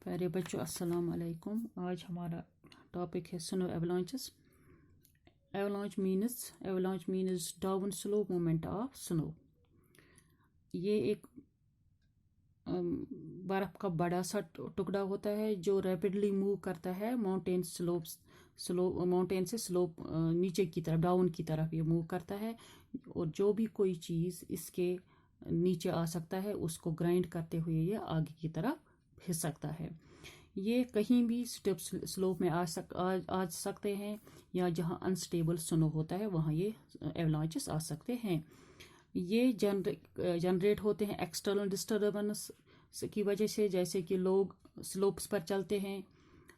پیارے بچوں السلام علیکم. آج ہمارا ٹاپک ہے snow avalanches. Avalanche means down slope movement of snow. یہ ایک برف کا بڑا سا ٹکڑا ہوتا ہے جو ریپڈلی موو کرتا ہے ماؤنٹین سے سلوپ نیچے کی طرف ڈاؤن کی طرف یہ موو کرتا ہے، اور جو بھی کوئی چیز اس کے نیچے آ سکتا ہے اس کو گرائنڈ کرتے ہوئے یہ آگے کی طرف پھر سکتا ہے. یہ کہیں بھی اسٹیپ سلوپ میں آ سکتے ہیں، یا جہاں انسٹیبل سنو ہوتا ہے وہاں یہ ایولانچز آ سکتے ہیں. یہ جنریٹ ہوتے ہیں ایکسٹرنل ڈسٹربنس کی وجہ سے، جیسے کہ لوگ سلوپس پر چلتے ہیں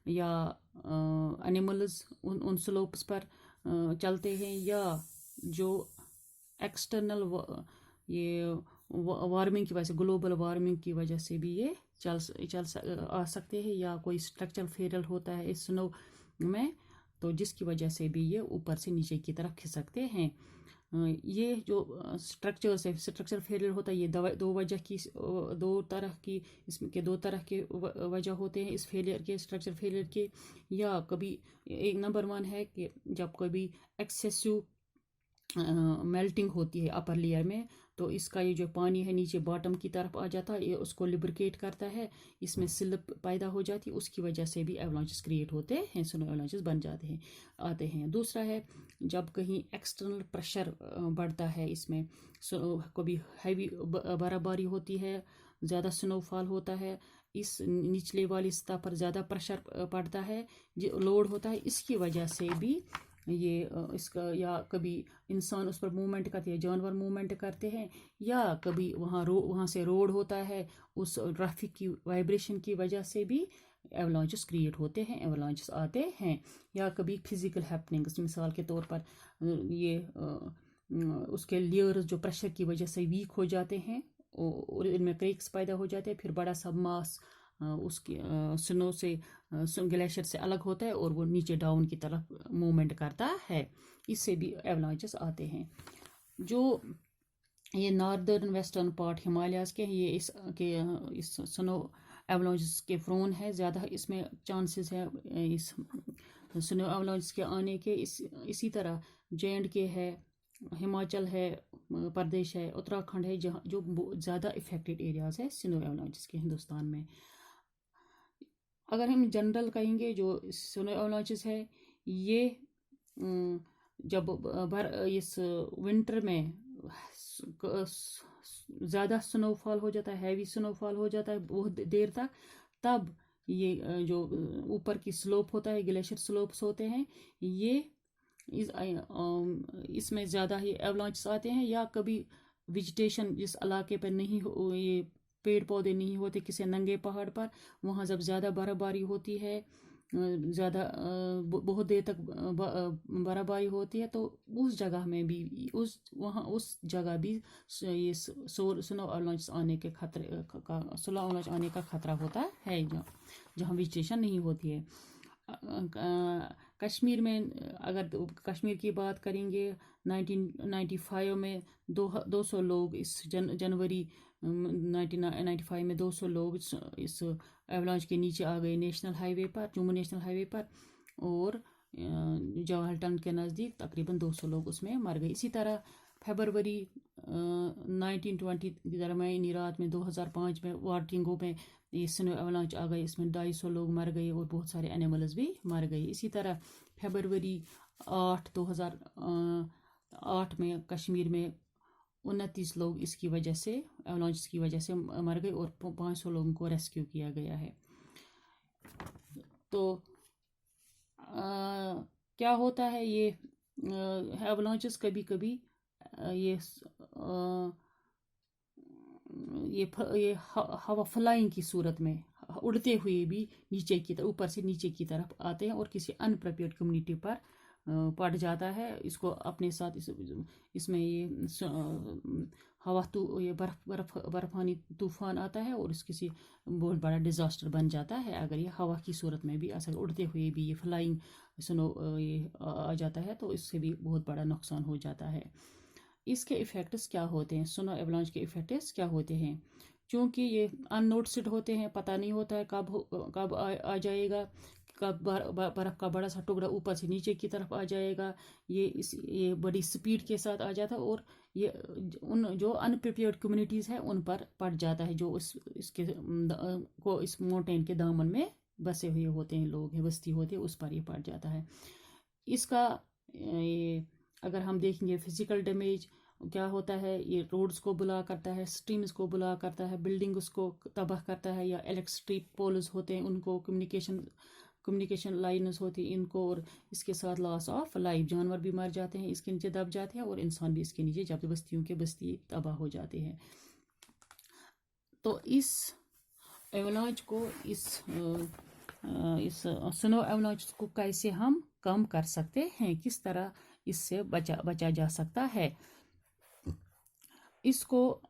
یا انیملز ان سلوپس پر چلتے ہیں، یا جو ایکسٹرنل یہ وارمنگ کی وجہ سے، گلوبل وارمنگ کی وجہ سے بھی یہ آ سکتے ہیں، یا کوئی اسٹرکچرل فیلئر ہوتا ہے اس سنو میں تو جس کی وجہ سے بھی یہ اوپر سے نیچے کی طرف کھسکتے ہیں. یہ جو اسٹرکچر فیلئر ہوتا ہے، یہ دو طرح کے وجہ ہوتے ہیں اس فیلئر کے، اسٹرکچر فیلئر کے. یا کبھی ایک نمبر 1 ہے کہ جب کبھی ایکسیسو میلٹنگ ہوتی ہے اپر لیئر میں، تو اس کا یہ جو پانی ہے نیچے باٹم کی طرف آ جاتا ہے، یہ اس کو لبریکیٹ کرتا ہے، اس میں سلپ پیدا ہو جاتی ہے، اس کی وجہ سے بھی ایولانچز کریٹ ہوتے ہیں، سنو ایولانچز بن جاتے ہیں آتے ہیں. دوسرا ہے جب کہیں ایکسٹرنل پریشر بڑھتا ہے، اس میں کبھی ہیوی برف باری ہوتی ہے، زیادہ سنو فال ہوتا ہے، اس نچلے والی سطح پر زیادہ پریشر پڑتا ہے، لوڈ ہوتا ہے، اس کی وجہ سے بھی یہ اس کا، یا کبھی انسان اس پر موومنٹ کرتے ہیں، جانور موومنٹ کرتے ہیں، یا کبھی وہاں سے روڈ ہوتا ہے، اس ٹریفک کی وائبریشن کی وجہ سے بھی ایولانچز کریٹ ہوتے ہیں، ایولانچز آتے ہیں. یا کبھی فزیکل ہیپننگز، مثال کے طور پر یہ اس کے لیئرز جو پریشر کی وجہ سے ویک ہو جاتے ہیں اور ان میں کریکس پیدا ہو جاتے ہیں، پھر بڑا سا ماس اس کی سنو سے گلیشیئر سے الگ ہوتا ہے اور وہ نیچے ڈاؤن کی طرف موومنٹ کرتا ہے، اس سے بھی ایولانچز آتے ہیں. جو یہ ناردرن ویسٹرن پارٹ ہمالیاز کے ہیں، یہ اس سنو ایولانچز کے فرون ہے زیادہ، اس میں چانسز ہے اس سنو ایولانچز کے آنے کے. اسی طرح JNK ہے، ہماچل ہے، پردیش ہے، اتراکھنڈ ہے، جو زیادہ افیکٹڈ ایریاز ہے سنو ایولانچز کے ہندوستان میں. اگر ہم جنرل کہیں گے جو سنو ایولانچز ہے، یہ جب اس ونٹر میں زیادہ سنو فال ہو جاتا ہے، ہیوی سنو فال ہو جاتا ہے بہت دیر تک، تب یہ جو اوپر کی سلوپ ہوتا ہے، گلیشیئر سلوپس ہوتے ہیں، یہ اس میں زیادہ ہی ایولانچز آتے ہیں. یا کبھی ویجیٹیشن جس علاقے پہ نہیں یہ پیڑ پودے نہیں ہوتے، کسی ننگے پہاڑ پر، وہاں جب زیادہ برف باری ہوتی ہے، زیادہ بہت دیر تک برف باری ہوتی ہے، تو اس جگہ میں بھی اس جگہ بھی یہ سنو ایولانچ آنے کے آنے کا خطرہ ہوتا ہے، جہاں ویجیٹیشن نہیں ہوتی ہے. کشمیر میں اگر کشمیر کی بات کریں گے، 1995 میں 200 لوگ اس جنوری 1995 میں 200 لوگ اس ایولانچ کے نیچے آ گئے نیشنل ہائی وے پر، جموں نیشنل ہائی وے پر، اور جواہر ٹنگ کے نزدیک تقریباً 200 لوگ اس میں مر گئے. اسی طرح فیبروری 1920 کی درمیانی رات میں 2005 میں واٹرنگو میں یہ سنو ایولانچ آ گئی، اس میں 250 لوگ مر گئے اور بہت سارے اینیملز بھی مر گئے. اسی طرح فیبروری 8 2008 میں کشمیر میں 29 لوگ اس کی وجہ سے، ایولانچ کی وجہ سے مر گئے، اور 500 لوگوں کو ریسکیو کیا گیا ہے. تو کیا ہوتا ہے، یہ ایولانچز کبھی کبھی یہ ہوا فلائنگ کی صورت میں اڑتے ہوئے بھی نیچے کی طرف، اوپر سے نیچے کی طرف آتے ہیں اور کسی ان پریپیئرڈ کمیونٹی پر پڑ جاتا ہے. اس کو اپنے ساتھ اس میں یہ ہوا یہ برفانی طوفان آتا ہے اور اس کسی بہت بڑا ڈیزاسٹر بن جاتا ہے اگر یہ ہوا کی صورت میں بھی اڑتے ہوئے بھی یہ فلائنگ سنو یہ آ جاتا ہے، تو اس سے بھی بہت بڑا نقصان ہو جاتا ہے. اس کے ایفیکٹس کیا ہوتے ہیں، سنو ایولانچ کے ایفیکٹس کیا ہوتے ہیں؟ چونکہ یہ ان نوٹسڈ ہوتے ہیں، پتہ نہیں ہوتا ہے کب آ جائے گا، کب برف کا بڑا سا ٹکڑا اوپر سے نیچے کی طرف آ جائے گا، یہ بڑی سپیڈ کے ساتھ آ جاتا ہے، اور یہ ان جو ان پریپیئرڈ کمیونٹیز ہیں ان پر پڑ جاتا ہے، جو اس ماؤنٹین کے دامن میں بسے ہوئے ہوتے ہیں، لوگ ہیں، بستی ہوتے ہیں، اس پر یہ پڑ جاتا ہے۔ اس کا یہ اگر ہم دیکھیں گے فزیکل ڈیمیج کیا ہوتا ہے، یہ روڈز کو بلا کرتا ہے، سٹریمز کو بلا کرتا ہے، بلڈنگز کو تباہ کرتا ہے، یا الیکٹرسٹی پولز ہوتے ہیں ان کو، کمیونیکیشن لائنز ہوتی ہیں ان کو، اور اس کے ساتھ لاس آف لائف، جانور بھی مر جاتے ہیں اس کے نیچے دب جاتے ہیں، اور انسان بھی اس کے نیچے، جب بستیوں کے بستی تباہ ہو جاتے ہیں۔ تو اس ایولانچ کو اس سنو ایولانچ کو کیسے ہم کم کر سکتے ہیں، کس طرح اس سے بچا جا سکتا ہے؟ اس کو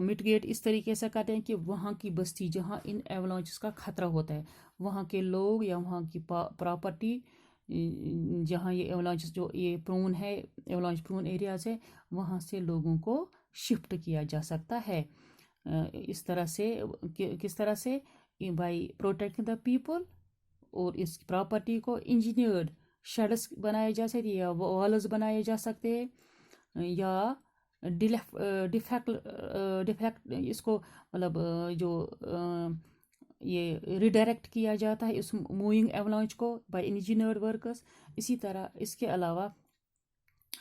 مٹگیٹ اس طریقے سے کرتے ہیں کہ وہاں کی بستی جہاں ان ایولانچز کا خطرہ ہوتا ہے، وہاں کے لوگ یا وہاں کی پراپرٹی جہاں یہ ایولانچز جو یہ پرون ہے، ایولانچ پرون ایریاز ہے، وہاں سے لوگوں کو شفٹ کیا جا سکتا ہے۔ اس طرح سے کس طرح سے؟ بائی پروٹیکٹنگ دا پیپل، اور اس پراپرٹی کو انجینئرڈ شیڈس بنائے جا سکتے، یا والز بنائے جا سکتے ہیں، یا ڈیفیکٹ اس کو مطلب جو یہ ریڈائریکٹ کیا جاتا ہے اس موونگ ایولانچ کو بائی انجینئرڈ ورکرز۔ اسی طرح اس کے علاوہ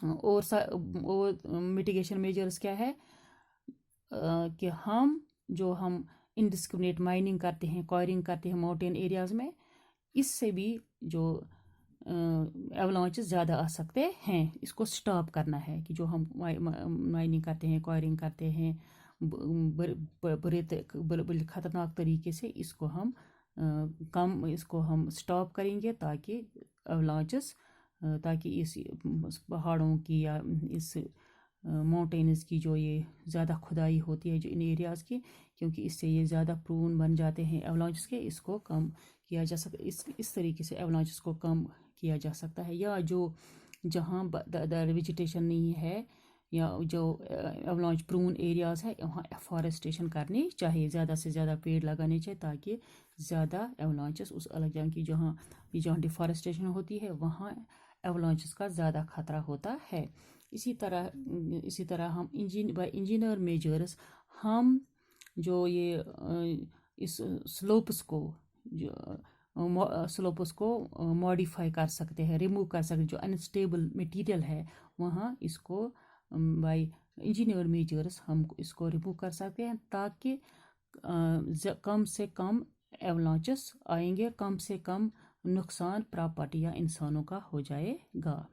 اور میٹیگیشن میجرز کیا ہے کہ ہم انڈسکرمنیٹ مائننگ کرتے ہیں، کوائرنگ کرتے ہیں ماؤنٹین ایریاز میں، اس سے بھی جو ایولانچز زیادہ آ سکتے ہیں، اس کو سٹاپ کرنا ہے کہ جو ہم مائننگ کرتے ہیں، کوائرنگ کرتے ہیں بڑے خطرناک طریقے سے، اس کو ہم سٹاپ کریں گے، تاکہ ایولانچز، تاکہ اس پہاڑوں کی یا اس ماؤنٹینز کی جو یہ زیادہ کھدائی ہوتی ہے جو ان ایریاز کی، کیونکہ اس سے یہ زیادہ پرون بن جاتے ہیں ایولانچز کے، اس کو کم کیا جا سکتا ہے، اس طریقے سے ایولانچز کو کم کیا جا سکتا ہے۔ یا جہاں ویجیٹیشن نہیں ہے، یا جو ایولانچ پرون ایریاز ہے، وہاں افارسٹیشن کرنی چاہیے، زیادہ سے زیادہ پیڑ لگانے چاہیے، تاکہ زیادہ ایولانچز اس علاقے کی جہاں ڈیفارسٹیشن ہوتی ہے وہاں ایولانچز کا زیادہ خطرہ ہوتا ہے۔ اسی طرح ہم انجینئر میجرز، ہم جو یہ اس سلوپس کو ماڈیفائی کر سکتے ہیں، ریموو کر سکتے ہیں، جو انسٹیبل میٹیریل ہے وہاں اس کو بائی انجینئر میجرز ہم اس کو ریموو کر سکتے ہیں، تاکہ کم سے کم ایولانچز آئیں گے، کم سے کم نقصان پراپرٹی یا انسانوں کا ہو جائے گا۔